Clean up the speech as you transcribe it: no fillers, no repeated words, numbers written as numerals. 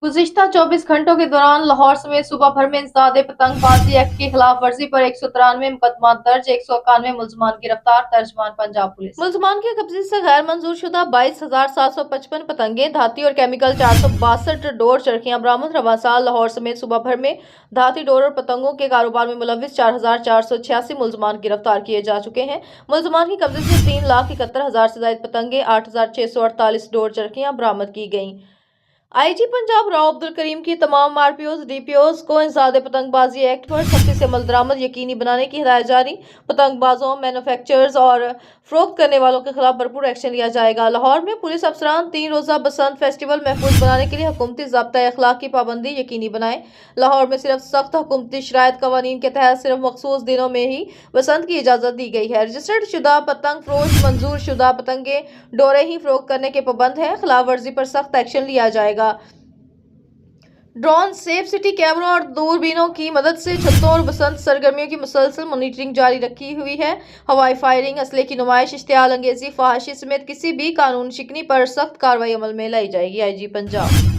गुज़िश्ता 24 घंटों के दौरान लाहौर समेत सूबा भर में इंसदादे पतंगबाजी एक्ट की खिलाफ वर्जी पर 193 मुकदमा दर्ज, 191 मुलजमान गिरफ्तार। तर्जमान पंजाब पुलिस। मुलजमान के कब्जे से गैर मंजूर शुदा 22,755 पतंगे, धाती और केमिकल 462 डोर चरखियां बरामद। रवां साल लाहौर समेत सूबा भर में धाती डोर और पतंगों के कारोबार में मुलविस 4,486 मुलजमान गिरफ्तार किए जा चुके हैं। मुलजमान के कब्जे से 3,71,000 से ज्यादा पतंगे, 8,648 डोर चरखियां बरामद की गयी। आईजी पंजाब राव अब्दुल करीम की तमाम आरपीओज डीपीओज को इंसदादे पतंगबाजी एक्ट पर सख्ती से अमल दरामद यकीनी बनाने की हिदायत जारी। पतंगबाजों, मैन्युफैक्चरर्स और फरोख्त करने वालों के खिलाफ भरपूर एक्शन लिया जाएगा। लाहौर में पुलिस अफसरान 3 रोजा बसंत फेस्टिवल महफूज बनाने के लिए हुकूमती ज़ाब्ता अखलाक की पाबंदी यकीनी बनाए। लाहौर में सिर्फ सख्त हुकूमती शराइत कवानीन के तहत सिर्फ मखसूस दिनों में ही बसंत की इजाज़त दी गई है। रजिस्टर्ड शुदा पतंग फरोश मंजूर शुदा पतंगे डोरे ही फरोख्त करने के पाबंद है। खिलाफ वर्जी पर सख्त एक्शन लिया जाएगा। ड्रोन, सेफ सिटी कैमरों और दूरबीनों की मदद से छतों और बसंत सरगर्मियों की मुसलसल मॉनिटरिंग जारी रखी हुई है। हवाई फायरिंग, असले की नुमाइश, इश्तियाल अंगेजी, फहाशी समेत किसी भी कानून शिकनी पर सख्त कार्रवाई अमल में लाई जाएगी। आईजी पंजाब।